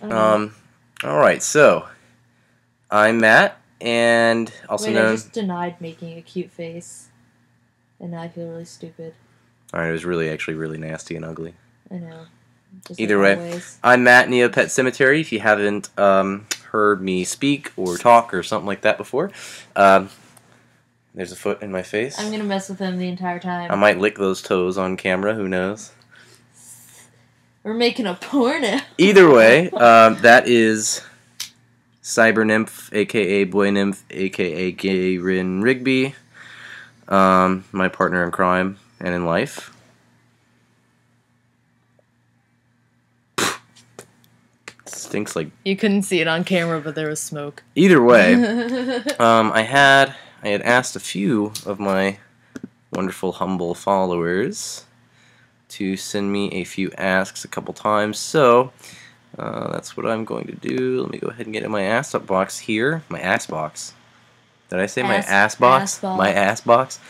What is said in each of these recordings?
Um, Alright, so I'm Matt, and also Wait, known. I just denied making a cute face, and now I feel really stupid. Alright, it was actually really nasty and ugly. I know. Just Either like way, always. I'm Matt, Neopet Cemetery. If you haven't heard me speak or talk or something like that before, there's a foot in my face. I'm gonna mess with him the entire time. I might lick those toes on camera. Who knows? We're making a porno. Either way, that is Cyber Nymph, aka Boy Nymph, aka Gayrin Rigby, my partner in crime and in life. Stinks like. You couldn't see it on camera, but there was smoke. Either way, I had asked a few of my wonderful, humble followers to send me a few asks a couple times, so that's what I'm going to do. Let me go ahead and get in my ass box here. My ass box. Did I say my ass box? My ass box.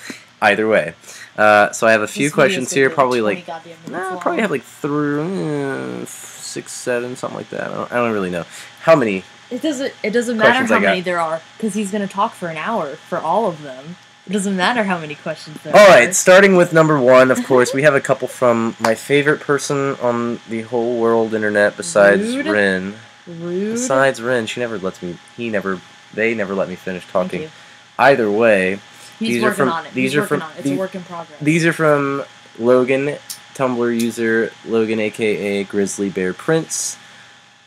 Either way. So I have a few questions here. Probably like probably have like 6, 7, something like that. I don't really know how many. It doesn't matter how many there are, because he's gonna talk for an hour for all of them. It doesn't matter how many questions there are. Alright, starting with number 1, of course, we have a couple from my favorite person on the whole world internet besides Rin. Rude. Besides Rin, they never let me finish talking. Thank you. Either way, He's working on it. It's a work in progress. These are from Logan, Tumblr user Logan, aka Grizzly Bear Prince,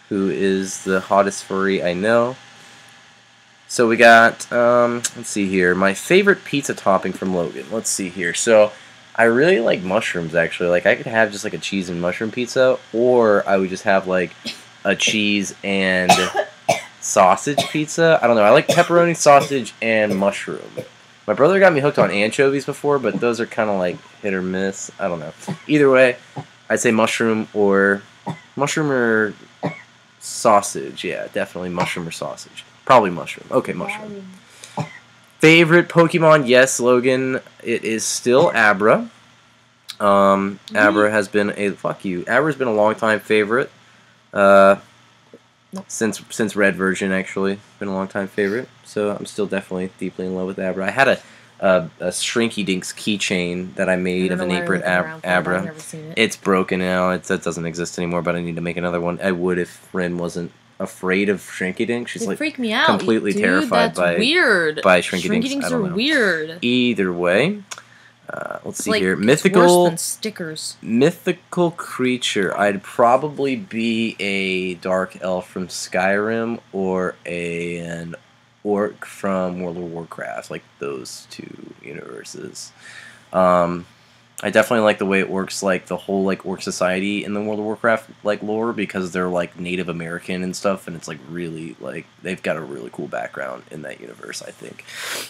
who is the hottest furry I know. So we got, let's see here, my favorite pizza topping from Logan. Let's see here. So I really like mushrooms, actually. Like, I could have just like a cheese and mushroom pizza, or I would just have like a cheese and sausage pizza. I don't know. I like pepperoni, sausage, and mushroom. My brother got me hooked on anchovies before, but those are kind of like hit or miss. I don't know. Either way, I'd say mushroom or sausage. Yeah, definitely mushroom or sausage. Probably mushroom. Okay, mushroom. Favorite Pokemon? Yes, Logan. It is still Abra. Abra has been Abra's been a long time favorite. Since Red version, actually, been a long time favorite. So I'm still definitely deeply in love with Abra. I had a Shrinky Dinks keychain that I made of an apron Abra. It's broken now. It doesn't exist anymore. But I need to make another one. I would if Rin wasn't afraid of Shrinky Dinks. She's like freak me out. Completely terrified by Shrinky Dinks. Dinks are weird. Either way, let's see here. Worse than stickers. Mythical creature. I'd probably be a dark elf from Skyrim or an orc from World of Warcraft, like those two universes. I definitely like the way it works, like the whole like orc society in the World of Warcraft like lore, because they're like Native American and stuff, and it's like really like they've got a really cool background in that universe, I think.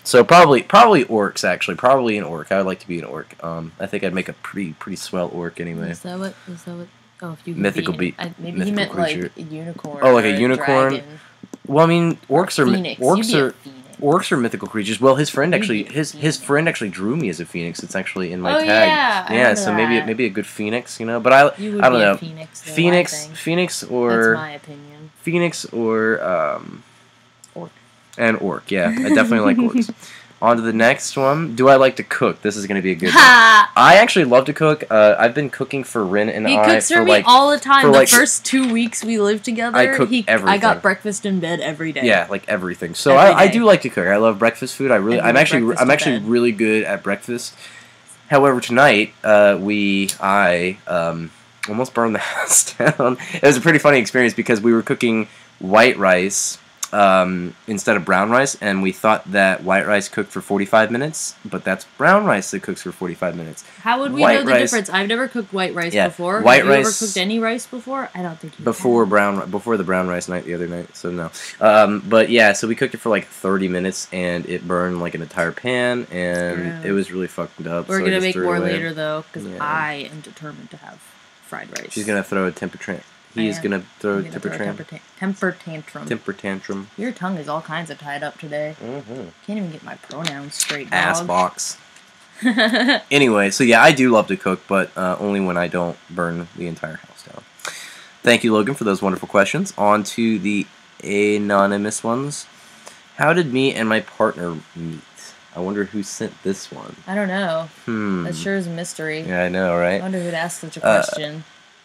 So probably orcs, actually, probably an orc. I would like to be an orc. I think I'd make a pretty swell orc anyway. Is that what? Oh, if you mythical maybe he meant creature. Like a unicorn. Oh, like a unicorn. Dragon. Well, I mean, orcs are Phoenix. Orcs are mythical creatures. Well, his friend actually friend actually drew me as a phoenix. It's actually in my tag. Yeah, so maybe a good phoenix, you know. But I don't know. Phoenix or that's my opinion. Phoenix or Orc. And orc. Yeah, I definitely like orcs. On to the next one. Do I like to cook? This is going to be a good one. I actually love to cook. I've been cooking for Rin and He cooks for me all the time. The first 2 weeks we lived together, I cook everything. I got breakfast in bed every day. Yeah, like everything. So I do like to cook. I love breakfast food. I'm actually really good at breakfast. However, tonight I almost burned the house down. It was a pretty funny experience because we were cooking white rice instead of brown rice, and we thought that white rice cooked for 45 minutes, but that's brown rice that cooks for 45 minutes. How would we know the difference? I've never cooked white rice before. Have you ever cooked any rice before? I don't think you have. Before the brown rice night the other night, so no. But yeah, so we cooked it for like 30 minutes, and it burned like an entire pan, and it was really fucked up. We're gonna make more later, though, because I am determined to have fried rice. She's gonna throw a temper tantrum. He's gonna throw a temper tantrum. Temper tantrum. Your tongue is all kinds of tied up today. Can't even get my pronouns straight. Ass box. Anyway, so yeah, I do love to cook, but only when I don't burn the entire house down. Thank you, Logan, for those wonderful questions. On to the anonymous ones. How did me and my partner meet? I wonder who sent this one. I don't know. That sure is a mystery. Yeah, I know, right? I wonder who'd ask such a question.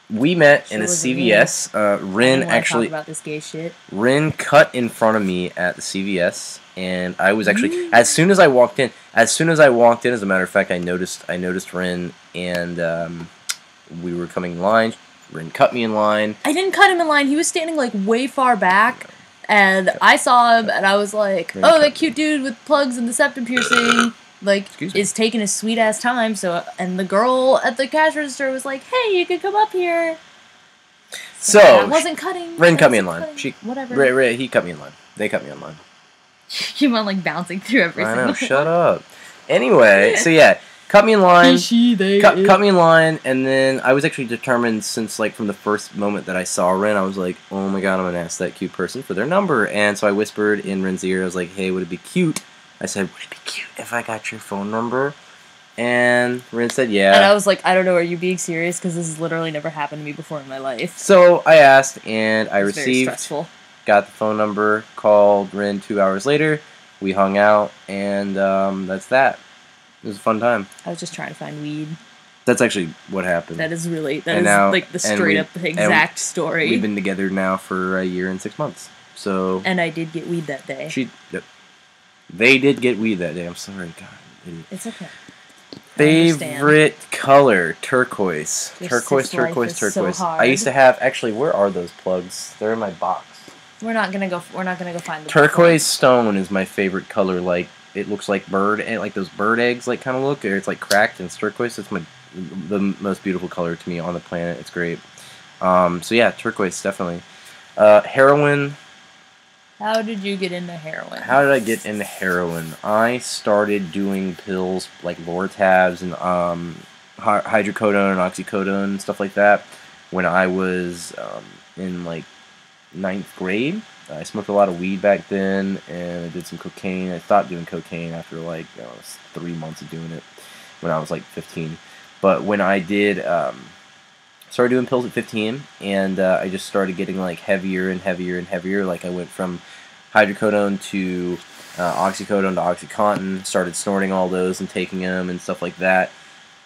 We met in a CVS. Rin actually talk about this gay shit. Rin cut in front of me at the CVS, and I was actually as soon as I walked in. As a matter of fact, I noticed Rin, and we were coming in line. Rin cut me in line. I didn't cut him in line. He was standing like way far back. And I saw him, and I was like, "Oh, that cute dude with plugs and the septum piercing, like, is taking his sweet ass time." So, and the girl at the cash register was like, "Hey, you could come up here." So I wasn't cutting. Rin cut me in line. Whatever. He cut me in line. They cut me in line. You went like bouncing through every single one. Shut up. Anyway, so yeah. Cut me in line. Cut me in line, and then I was actually determined since, like, from the first moment that I saw Rin, I was like, oh my god, I'm gonna ask that cute person for their number. And so I whispered in Rin's ear, I was like, hey, would it be cute? I said, would it be cute if I got your phone number? And Rin said, yeah. And I was like, I don't know, are you being serious? Because this has literally never happened to me before in my life. So I asked, and I received. Very stressful. Got the phone number, called Rin 2 hours later. We hung out, and that's that. It was a fun time. I was just trying to find weed. That's actually what happened. That is like the straight up exact story. We've been together now for a year and 6 months. So. And I did get weed that day. They did get weed that day. I'm sorry, God. It's okay. Favorite color, turquoise. Turquoise. So hard. I used to have. Actually, where are those plugs? They're in my box. We're not gonna go find the turquoise stone is my favorite color. Like. It looks like like those bird eggs, like kind of look. Or it's like cracked and it's turquoise. It's the most beautiful color to me on the planet. It's great. So yeah, turquoise definitely. Heroin. How did you get into heroin? How did I get into heroin? I started doing pills like Lortabs and hydrocodone and oxycodone and stuff like that when I was in like 9th grade. I smoked a lot of weed back then, and I did some cocaine. I stopped doing cocaine after like 3 months of doing it when I was like 15. But when I did, started doing pills at 15, and I just started getting like heavier and heavier and heavier. Like I went from hydrocodone to oxycodone to OxyContin, started snorting all those and taking them and stuff like that.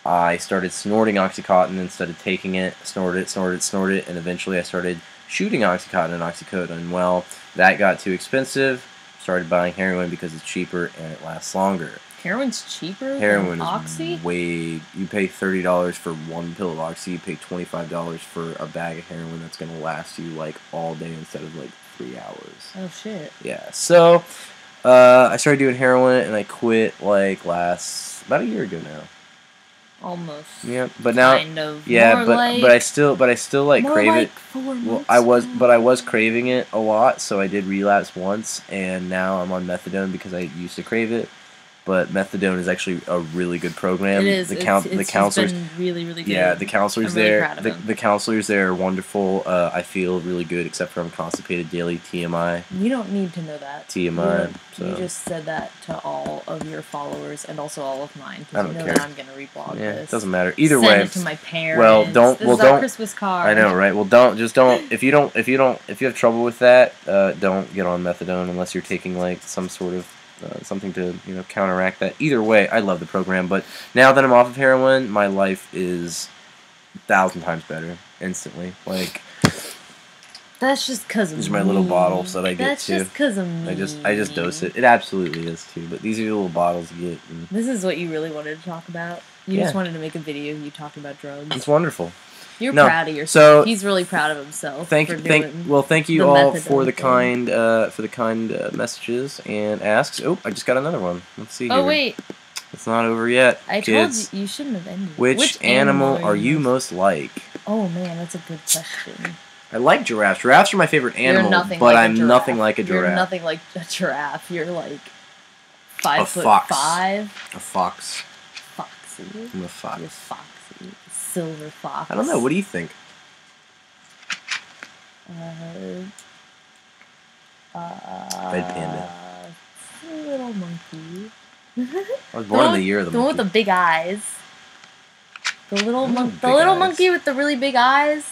I started snorting OxyContin instead of taking it, snorted it, and eventually I started shooting OxyContin and oxycodone. Well, that got too expensive. Started buying heroin because it's cheaper and it lasts longer. Heroin's cheaper than Oxy? You pay $30 for one pill of Oxy. You pay $25 for a bag of heroin that's going to last you like all day instead of like 3 hours. Oh shit. Yeah. So I started doing heroin and I quit like about a year ago now. Almost. Yeah, but now. Kind of. Yeah, but I still like crave like it. 4 months well, I was craving it a lot, so I did relapse once, and now I'm on methadone because I used to crave it. But methadone is actually a really good program. It is. The counselors been really, really good. Yeah, the counselors I'm really there. proud of them. The counselors there are wonderful. I feel really good, except for I'm constipated daily. TMI. You don't need to know that. TMI. You just said that to all of your followers and also all of mine. I don't care. that I'm gonna reblog this. This. It doesn't matter. Either Send way. it to my parents. Well, don't. This is our Christmas card. I know, right? Well, don't. If you have trouble with that, don't get on methadone unless you're taking like some sort of something to counteract that. Either way, I love the program. But now that I'm off of heroin, my life is 1,000 times better instantly. Like that's just because of these are my little bottles that I get That's just because of me. I just dose it. It absolutely is too. But these are the little bottles you get. This is what you really wanted to talk about. You just wanted to make a video of you talking about drugs. It's wonderful. You're proud of yourself. So he's really proud of himself. Thank you all for the kind messages and asks. Oh, I just got another one. Let's see. Oh wait, it's not over yet. I kids. told you shouldn't have ended. Which animal are you most like? Oh man, that's a good question. I like giraffes. Giraffes are my favorite animal, but I'm nothing like a giraffe. You're nothing like a giraffe. You're like 5'5". A fox. Foxy. I'm a fox. You're foxy. Silver fox. I don't know. What do you think? Red panda. Little monkey. I was born in the year of the monkey. The one with the big eyes. The little monkey with the really big eyes.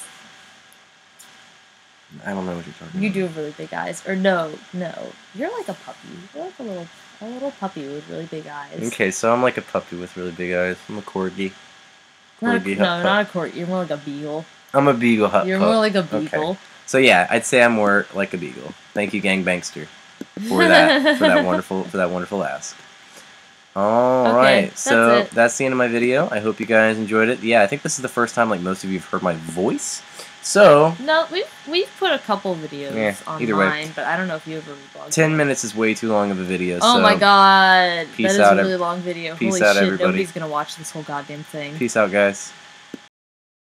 I don't know what you're talking You about. do have really big eyes. Or no. You're like a puppy. You're like a little puppy with really big eyes. Okay, so I'm like a puppy with really big eyes. I'm a corgi. Not a corgi. You're more like a beagle. I'm a beagle hut You're pup. more like a beagle. Okay. So yeah, I'd say I'm more like a beagle. Thank you, Gangbangster, for that wonderful ask. All right, so that's the end of my video. I hope you guys enjoyed it. Yeah, I think this is the first time like most of you have heard my voice. So no, we've put a couple videos online, but I don't know if you ever reblogged. 10 minutes is way too long of a video. Oh my god, peace that is out, a really long video. Peace Holy out, shit, everybody. nobody's gonna watch this whole goddamn thing. Peace out, guys.